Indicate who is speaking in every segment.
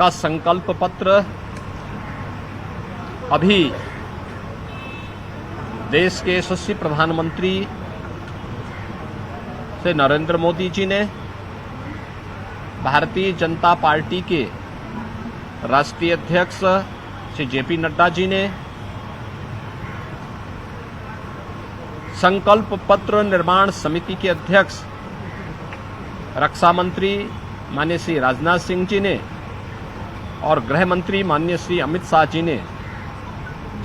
Speaker 1: का संकल्प पत्र अभी देश के यशस्वी प्रधानमंत्री से नरेंद्र मोदी जी ने, भारतीय जनता पार्टी के राष्ट्रीय अध्यक्ष श्री जेपी नड्डा जी ने, संकल्प पत्र निर्माण समिति के अध्यक्ष रक्षा मंत्री माननीय श्री राजनाथ सिंह जी ने और गृह मंत्री माननीय श्री अमित शाह जी ने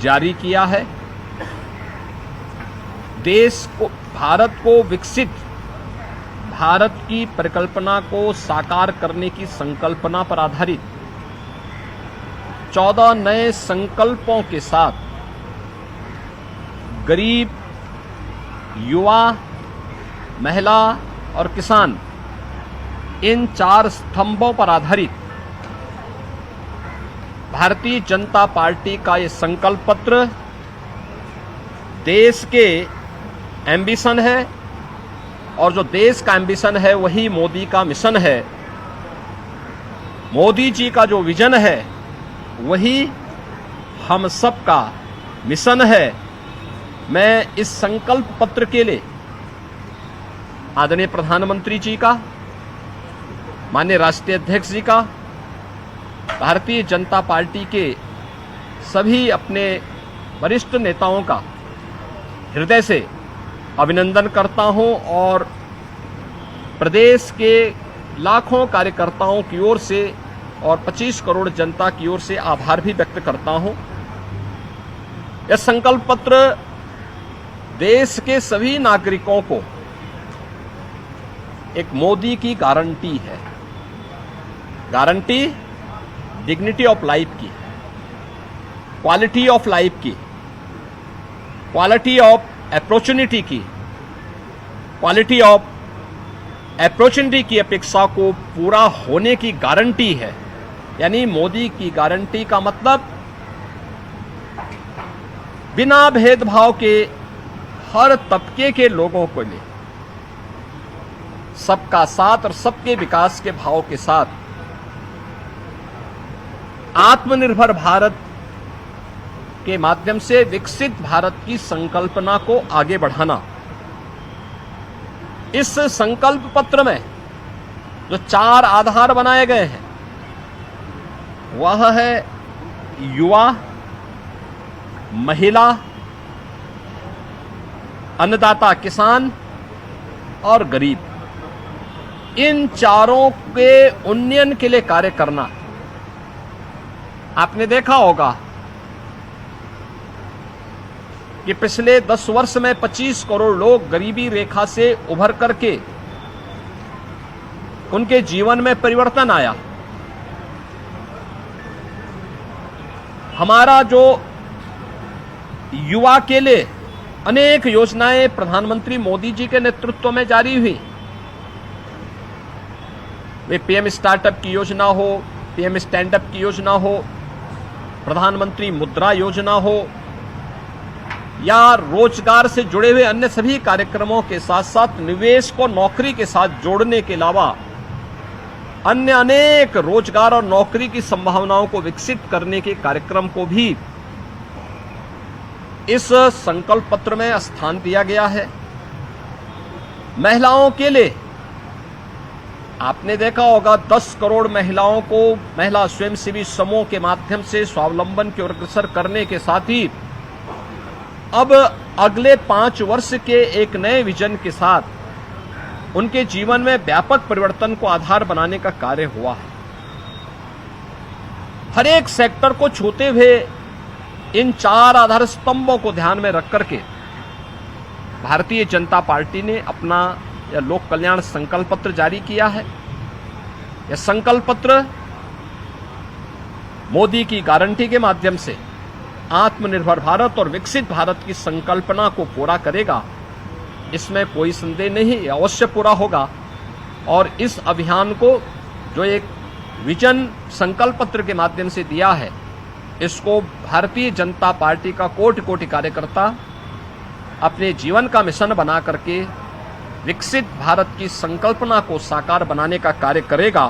Speaker 1: जारी किया है। देश को, भारत को विकसित भारत की परिकल्पना को साकार करने की संकल्पना पर आधारित 14 नए संकल्पों के साथ गरीब, युवा, महिला और किसान, इन 4 स्तंभों पर आधारित भारतीय जनता पार्टी का ये संकल्प पत्र देश के एम्बिशन है, और जो देश का एम्बिशन है वही मोदी का मिशन है। मोदी जी का जो विजन है वही हम सब का मिशन है। मैं इस संकल्प पत्र के लिए आदरणीय प्रधानमंत्री जी का, माननीय राष्ट्रीय अध्यक्ष जी का, भारतीय जनता पार्टी के सभी अपने वरिष्ठ नेताओं का हृदय से अभिनंदन करता हूं और प्रदेश के लाखों कार्यकर्ताओं की ओर से और 25 करोड़ जनता की ओर से आभार भी व्यक्त करता हूं। यह संकल्प पत्र देश के सभी नागरिकों को एक मोदी की गारंटी है। गारंटी डिग्निटी ऑफ लाइफ की, क्वालिटी ऑफ लाइफ की, क्वालिटी ऑफ अपॉर्चुनिटी की, क्वालिटी ऑफ अपॉर्चुनिटी की अपेक्षा को पूरा होने की गारंटी है। यानी मोदी की गारंटी का मतलब बिना भेदभाव के हर तबके के लोगों को लिए सबका साथ और सबके विकास के भाव के साथ आत्मनिर्भर भारत के माध्यम से विकसित भारत की संकल्पना को आगे बढ़ाना। इस संकल्प पत्र में जो 4 आधार बनाए गए हैं वह है युवा, महिला, अन्नदाता किसान और गरीब। इन चारों के उन्नयन के लिए कार्य करना। आपने देखा होगा कि पिछले 10 वर्ष में 25 करोड़ लोग गरीबी रेखा से उभर करके उनके जीवन में परिवर्तन आया। हमारा जो युवा के लिए अनेक योजनाएं प्रधानमंत्री मोदी जी के नेतृत्व में जारी हुई। वे पीएम स्टार्टअप की योजना हो, पीएम स्टैंड अप की योजना हो, प्रधानमंत्री मुद्रा योजना हो, या रोजगार से जुड़े हुए अन्य सभी कार्यक्रमों के साथ साथ निवेश को नौकरी के साथ जोड़ने के अलावा अन्य अनेक रोजगार और नौकरी की संभावनाओं को विकसित करने के कार्यक्रम को भी इस संकल्प पत्र में स्थान दिया गया है। महिलाओं के लिए आपने देखा होगा 10 करोड़ महिलाओं को महिला स्वयंसेवी समूह के माध्यम से स्वावलंबन की ओर अग्रसर करने के साथ ही अब अगले 5 वर्ष के एक नए विजन के साथ उनके जीवन में व्यापक परिवर्तन को आधार बनाने का कार्य हुआ है। हर एक सेक्टर को छूते हुए इन 4 आधार स्तंभों को ध्यान में रख करके भारतीय जनता पार्टी ने अपना यह लोक कल्याण संकल्प पत्र जारी किया है। यह संकल्प पत्र मोदी की गारंटी के माध्यम से आत्मनिर्भर भारत और विकसित भारत की संकल्पना को पूरा करेगा, इसमें कोई संदेह नहीं, अवश्य पूरा होगा। और इस अभियान को जो एक विजन संकल्प पत्र के माध्यम से दिया है, इसको भारतीय जनता पार्टी का कोटि कोटि कार्यकर्ता अपने जीवन का मिशन बना करके विकसित भारत की संकल्पना को साकार बनाने का कार्य करेगा।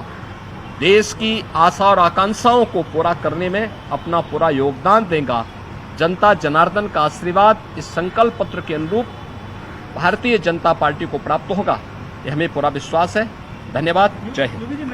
Speaker 1: देश की आशा और आकांक्षाओं को पूरा करने में अपना पूरा योगदान देगा। जनता जनार्दन का आशीर्वाद इस संकल्प पत्र के अनुरूप भारतीय जनता पार्टी को प्राप्त होगा, यह हमें पूरा विश्वास है। धन्यवाद। जय हिंद।